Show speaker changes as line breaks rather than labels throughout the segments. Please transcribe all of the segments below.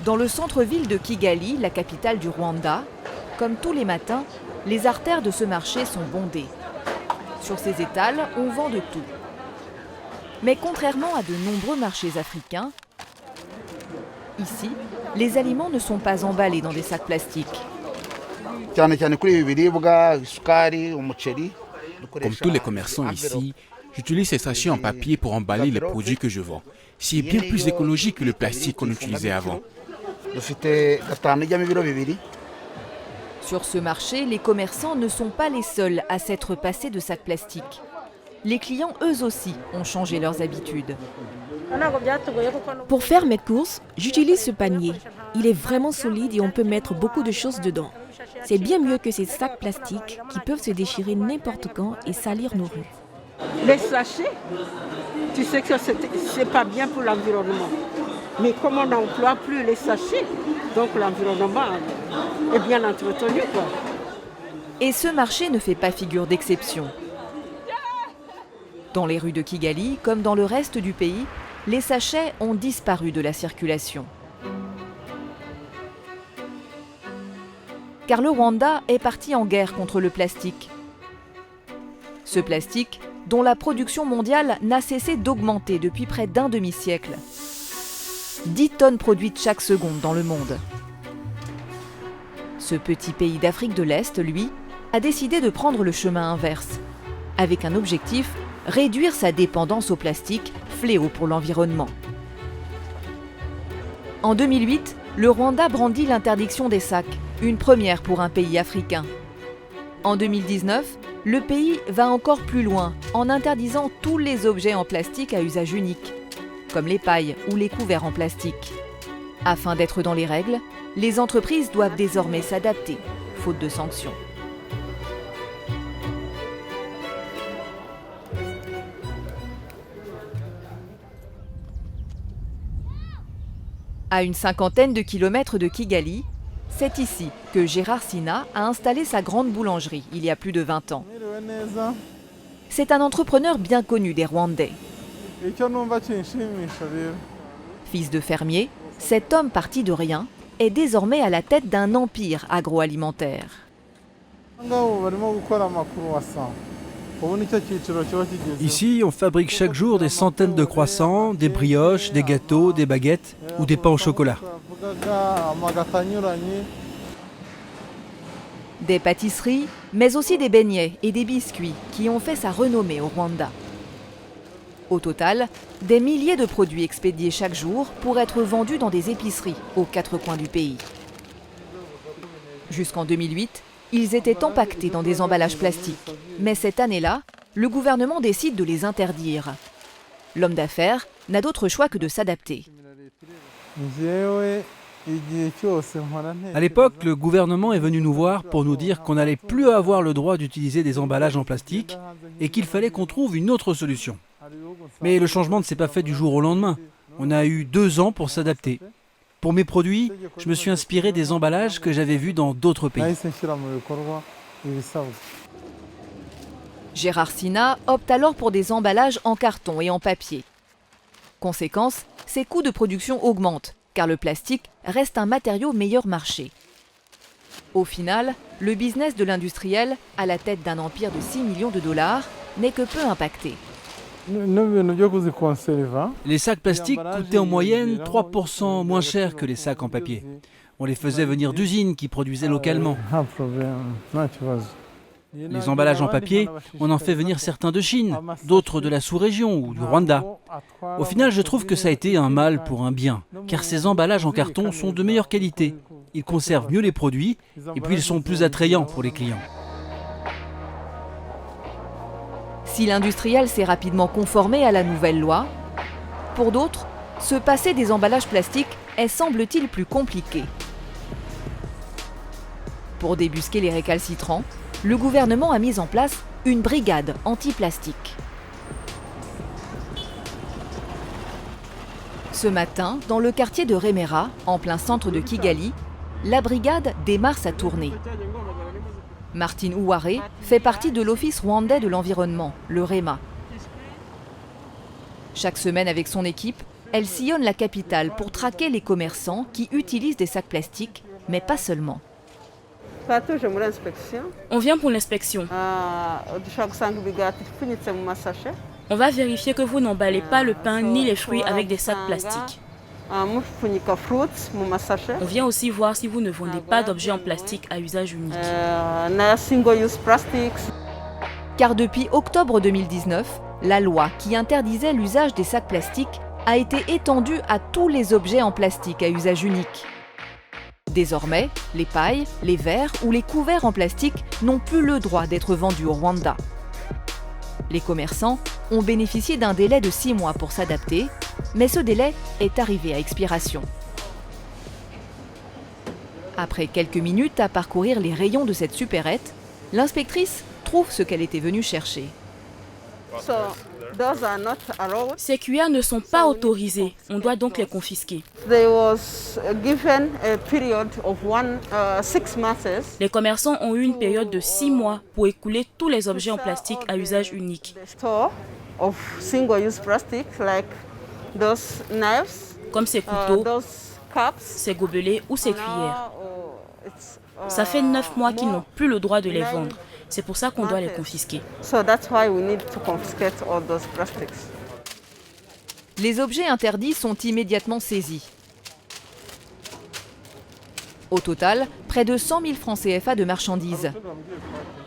Dans le centre-ville de Kigali, la capitale du Rwanda, comme tous les matins, les artères de ce marché sont bondées. Sur ces étals, on vend de tout. Mais contrairement à de nombreux marchés africains, ici, les aliments ne sont pas emballés dans des sacs plastiques.
Comme tous les commerçants ici, j'utilise ces sachets en papier pour emballer les produits que je vends. C'est bien plus écologique que le plastique qu'on utilisait avant.
Sur ce marché, les commerçants ne sont pas les seuls à s'être passés de sacs plastiques. Les clients, eux aussi, ont changé leurs habitudes.
Pour faire mes courses, j'utilise ce panier. Il est vraiment solide et on peut mettre beaucoup de choses dedans. C'est bien mieux que ces sacs plastiques qui peuvent se déchirer n'importe quand et salir nos rues.
Les sachets, tu sais que c'est pas bien pour l'environnement. Mais comme on n'emploie plus les sachets, donc l'environnement est bien entretenu, quoi.
Et ce marché ne fait pas figure d'exception. Dans les rues de Kigali, comme dans le reste du pays, les sachets ont disparu de la circulation. Car le Rwanda est parti en guerre contre le plastique. Ce plastique, dont la production mondiale n'a cessé d'augmenter depuis près d'un demi-siècle. 10 tonnes produites chaque seconde dans le monde. Ce petit pays d'Afrique de l'Est, lui, a décidé de prendre le chemin inverse, avec un objectif, réduire sa dépendance au plastique, fléau pour l'environnement. En 2008, le Rwanda brandit l'interdiction des sacs, une première pour un pays africain. En 2019, le pays va encore plus loin en interdisant tous les objets en plastique à usage unique, comme les pailles ou les couverts en plastique. Afin d'être dans les règles, les entreprises doivent désormais s'adapter, faute de sanctions. À une cinquantaine de kilomètres de Kigali, c'est ici que Gérard Sina a installé sa grande boulangerie il y a plus de 20 ans. C'est un entrepreneur bien connu des Rwandais. Fils de fermier, cet homme parti de rien est désormais à la tête d'un empire agroalimentaire.
Ici, on fabrique chaque jour des centaines de croissants, des brioches, des gâteaux, des baguettes ou des pains au chocolat.
Des pâtisseries, mais aussi des beignets et des biscuits qui ont fait sa renommée au Rwanda. Au total, des milliers de produits expédiés chaque jour pour être vendus dans des épiceries aux 4 coins du pays. Jusqu'en 2008, ils étaient empaquetés dans des emballages plastiques. Mais cette année-là, le gouvernement décide de les interdire. L'homme d'affaires n'a d'autre choix que de s'adapter.
À l'époque, le gouvernement est venu nous voir pour nous dire qu'on n'allait plus avoir le droit d'utiliser des emballages en plastique et qu'il fallait qu'on trouve une autre solution. Mais le changement ne s'est pas fait du jour au lendemain. On a eu 2 ans pour s'adapter. Pour mes produits, je me suis inspiré des emballages que j'avais vus dans d'autres pays.
Gérard Sina opte alors pour des emballages en carton et en papier. Conséquence, ses coûts de production augmentent, car le plastique reste un matériau meilleur marché. Au final, le business de l'industriel, à la tête d'un empire de 6 millions de dollars, n'est que peu impacté.
Les sacs plastiques coûtaient en moyenne 3% moins cher que les sacs en papier. On les faisait venir d'usines qui produisaient localement. Les emballages en papier, on en fait venir certains de Chine, d'autres de la sous-région ou du Rwanda. Au final, je trouve que ça a été un mal pour un bien, car ces emballages en carton sont de meilleure qualité. Ils conservent mieux les produits et puis ils sont plus attrayants pour les clients.
Si l'industriel s'est rapidement conformé à la nouvelle loi, pour d'autres, se passer des emballages plastiques est semble-t-il plus compliqué. Pour débusquer les récalcitrants, le gouvernement a mis en place une brigade anti-plastique. Ce matin, dans le quartier de Remera, en plein centre de Kigali, la brigade démarre sa tournée. Martine Ouaré fait partie de l'Office rwandais de l'environnement, le REMA. Chaque semaine avec son équipe, Elle sillonne la capitale pour traquer les commerçants qui utilisent des sacs plastiques, mais pas seulement.
On vient pour l'inspection. On va vérifier que vous n'emballez pas le pain ni les fruits avec des sacs plastiques. On vient aussi voir si vous ne vendez pas d'objets en plastique à usage unique.
Car depuis octobre 2019, la loi qui interdisait l'usage des sacs plastiques a été étendue à tous les objets en plastique à usage unique. Désormais, les pailles, les verres ou les couverts en plastique n'ont plus le droit d'être vendus au Rwanda. Les commerçants ont bénéficié d'un délai de 6 mois pour s'adapter, mais ce délai est arrivé à expiration. Après quelques minutes à parcourir les rayons de cette supérette, l'inspectrice trouve ce qu'elle était venue chercher.
Ces cuillères ne sont pas autorisées, on doit donc les confisquer. Les commerçants ont eu une période de 6 mois pour écouler tous les objets en plastique à usage unique. Comme ces couteaux, ces gobelets ou ces cuillères. Ça fait 9 mois qu'ils n'ont plus le droit de les vendre. C'est pour ça qu'on doit les confisquer.
Les objets interdits sont immédiatement saisis. Au total, près de 100 000 francs CFA de marchandises.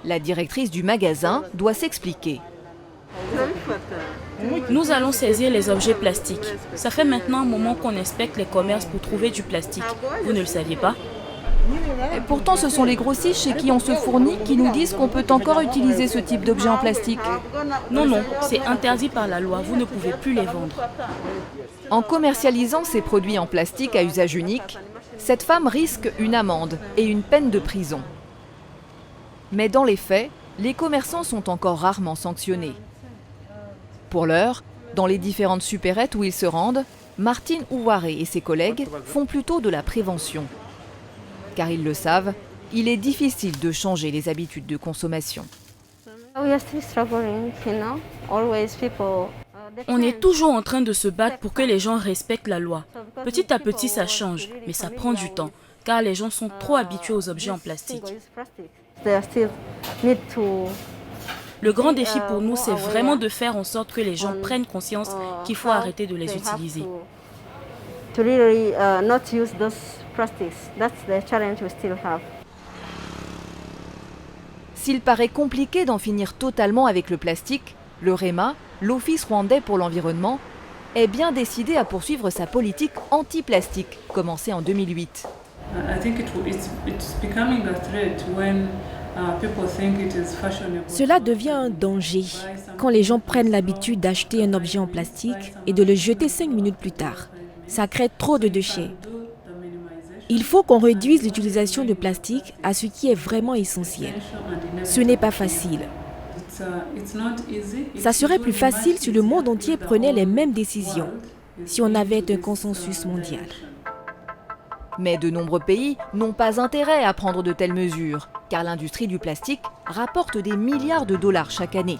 La directrice du magasin doit s'expliquer.
Nous allons saisir les objets plastiques. Ça fait maintenant un moment qu'on inspecte les commerces pour trouver du plastique. Vous ne le saviez pas ?
Et pourtant, ce sont les grossistes chez qui on se fournit qui nous disent qu'on peut encore utiliser ce type d'objet en plastique.
Non, c'est interdit par la loi. Vous ne pouvez plus les vendre.
En commercialisant ces produits en plastique à usage unique, cette femme risque une amende et une peine de prison. Mais dans les faits, les commerçants sont encore rarement sanctionnés. Pour l'heure, dans les différentes supérettes où ils se rendent, Martine Ouwaré et ses collègues font plutôt de la prévention. Car ils le savent, il est difficile de changer les habitudes de consommation.
On est toujours en train de se battre pour que les gens respectent la loi. Petit à petit, ça change, mais ça prend du temps, car les gens sont trop habitués aux objets en plastique. Le grand défi pour nous, c'est vraiment de faire en sorte que les gens prennent conscience qu'il faut arrêter de les utiliser.
S'il paraît compliqué d'en finir totalement avec le plastique, le REMA, l'Office rwandais pour l'environnement, est bien décidé à poursuivre sa politique anti-plastique, commencée en 2008.
Cela devient un danger quand les gens prennent l'habitude d'acheter un objet en plastique et de le jeter 5 minutes plus tard. Ça crée trop de déchets. Il faut qu'on réduise l'utilisation de plastique à ce qui est vraiment essentiel. Ce n'est pas facile. Ça serait plus facile si le monde entier prenait les mêmes décisions, si on avait un consensus mondial.
Mais de nombreux pays n'ont pas intérêt à prendre de telles mesures, car l'industrie du plastique rapporte des milliards de dollars chaque année.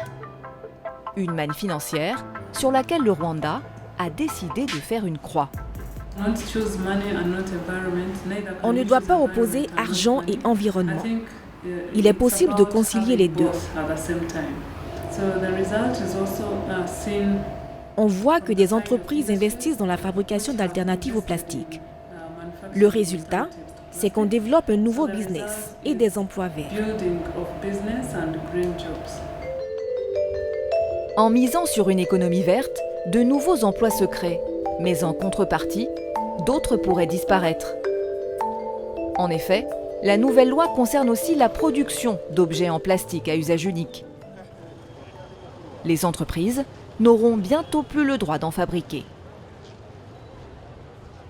Une manne financière sur laquelle le Rwanda a décidé de faire une croix.
On ne doit pas opposer argent et environnement. Il est possible de concilier les deux. On voit que des entreprises investissent dans la fabrication d'alternatives au plastique. Le résultat, c'est qu'on développe un nouveau business et des emplois verts.
En misant sur une économie verte, de nouveaux emplois se créent, mais en contrepartie, d'autres pourraient disparaître. En effet, la nouvelle loi concerne aussi la production d'objets en plastique à usage unique. Les entreprises n'auront bientôt plus le droit d'en fabriquer.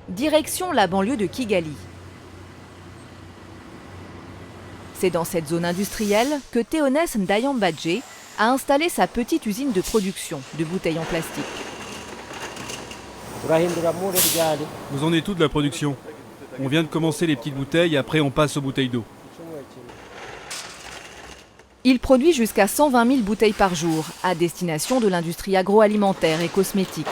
Direction la banlieue de Kigali. C'est dans cette zone industrielle que Théonès Ndayambadje a installé sa petite usine de production de bouteilles en plastique.
Vous en êtes où de la production? On vient de commencer les petites bouteilles, après on passe aux bouteilles d'eau.
Il produit jusqu'à 120 000 bouteilles par jour à destination de l'industrie agroalimentaire et cosmétique.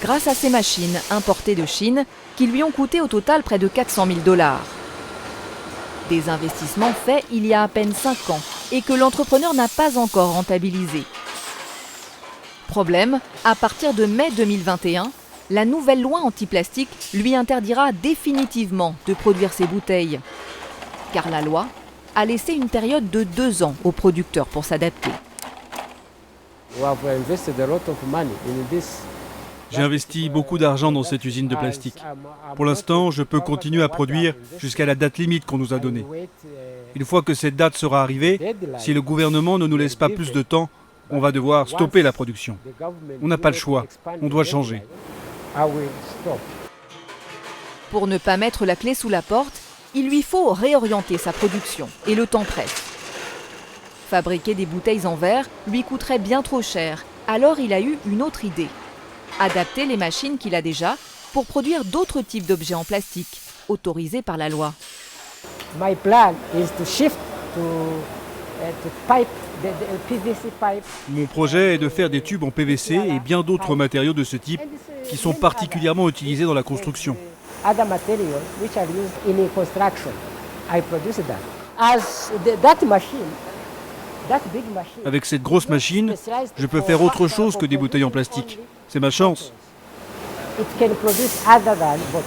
grâce à ces machines importées de Chine qui lui ont coûté au total près de 400 000 $. Des investissements faits il y a à peine 5 ans et que l'entrepreneur n'a pas encore rentabilisés. Problème, à partir de mai 2021, la nouvelle loi anti-plastique lui interdira définitivement de produire ses bouteilles. Car la loi a laissé une période de 2 ans aux producteurs pour s'adapter.
J'ai investi beaucoup d'argent dans cette usine de plastique. Pour l'instant, je peux continuer à produire jusqu'à la date limite qu'on nous a donnée. Une fois que cette date sera arrivée, si le gouvernement ne nous laisse pas plus de temps, on va devoir stopper la production. On n'a pas le choix, on doit changer.
Pour ne pas mettre la clé sous la porte, il lui faut réorienter sa production et le temps presse. Fabriquer des bouteilles en verre lui coûterait bien trop cher, alors il a eu une autre idée. Adapter les machines qu'il a déjà pour produire d'autres types d'objets en plastique, autorisés par la loi.
My plan is to shift to pipe, the PVC pipe.
Mon projet est de faire des tubes en PVC et bien d'autres matériaux de ce type qui sont particulièrement utilisés dans la construction.
Other materials which are used in construction. I produce that. As that machine, that big machine.
Avec cette grosse machine, je peux faire autre chose que des bouteilles en plastique. C'est ma chance.
It can produce other than bottles.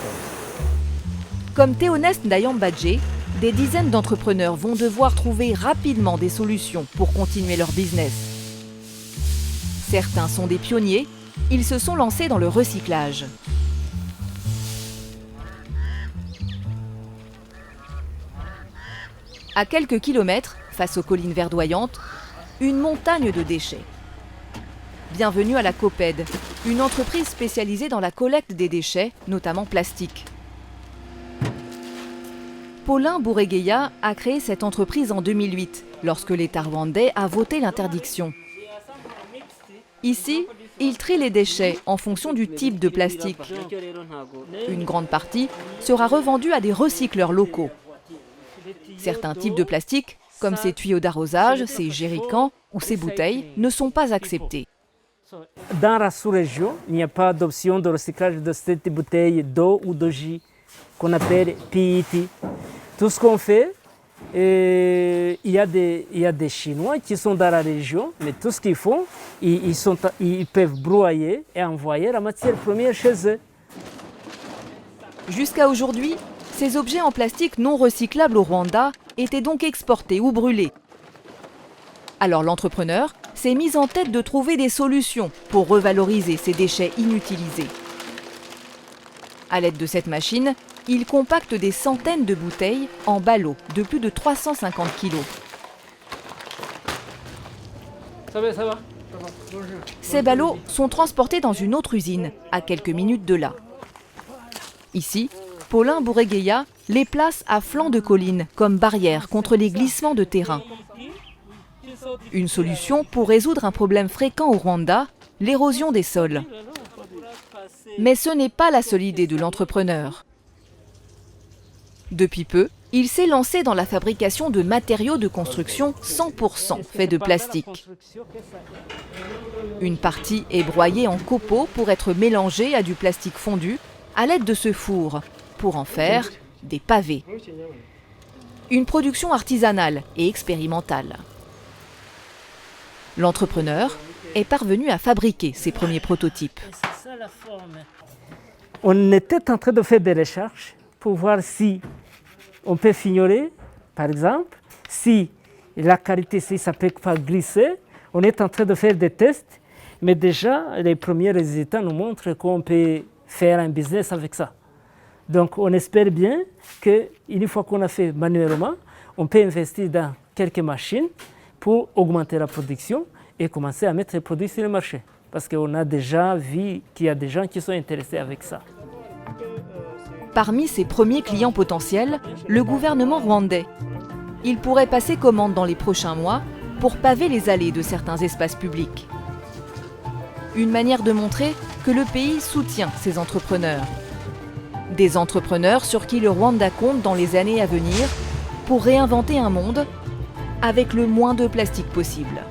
Comme Théoneste Ndayambadje, des dizaines d'entrepreneurs vont devoir trouver rapidement des solutions pour continuer leur business. Certains sont des pionniers, ils se sont lancés dans le recyclage. À quelques kilomètres, face aux collines verdoyantes, une montagne de déchets. Bienvenue à la COPED, une entreprise spécialisée dans la collecte des déchets, notamment plastiques. Paulin Bouregeya a créé cette entreprise en 2008, lorsque l'État rwandais a voté l'interdiction. Ici, il trie les déchets en fonction du type de plastique. Une grande partie sera revendue à des recycleurs locaux. Certains types de plastique, comme ces tuyaux d'arrosage, ces jerrycans ou ces bouteilles, ne sont pas acceptés.
Dans la sous-région, il n'y a pas d'option de recyclage de cette bouteille d'eau ou de jus qu'on appelle PET. Tout ce qu'on fait, il y a des Chinois qui sont dans la région, mais tout ce qu'ils font, ils peuvent broyer et envoyer la matière première chez eux.
Jusqu'à aujourd'hui, ces objets en plastique non recyclables au Rwanda étaient donc exportés ou brûlés. Alors l'entrepreneur s'est mis en tête de trouver des solutions pour revaloriser ces déchets inutilisés. À l'aide de cette machine, il compacte des centaines de bouteilles en ballots de plus de 350 kg. Ces ballots sont transportés dans une autre usine, à quelques minutes de là. Ici, Paulin Bouregeya les place à flanc de colline comme barrière contre les glissements de terrain. Une solution pour résoudre un problème fréquent au Rwanda, l'érosion des sols. Mais ce n'est pas la seule idée de l'entrepreneur. Depuis peu, il s'est lancé dans la fabrication de matériaux de construction 100% faits de plastique. Une partie est broyée en copeaux pour être mélangée à du plastique fondu à l'aide de ce four, pour en faire des pavés. Une production artisanale et expérimentale. L'entrepreneur est parvenu à fabriquer ses premiers prototypes.
On était en train de faire des recherches pour voir si on peut fignoler, par exemple, si la qualité, si ça ne peut pas glisser. On est en train de faire des tests, mais déjà, les premiers résultats nous montrent qu'on peut faire un business avec ça. Donc, on espère bien qu'une fois qu'on a fait manuellement, on peut investir dans quelques machines pour augmenter la production et commencer à mettre les produits sur le marché. Parce qu'on a déjà vu qu'il y a des gens qui sont intéressés avec ça.
Parmi ses premiers clients potentiels, le gouvernement rwandais. Il pourrait passer commande dans les prochains mois pour paver les allées de certains espaces publics. Une manière de montrer que le pays soutient ses entrepreneurs. Des entrepreneurs sur qui le Rwanda compte dans les années à venir pour réinventer un monde avec le moins de plastique possible.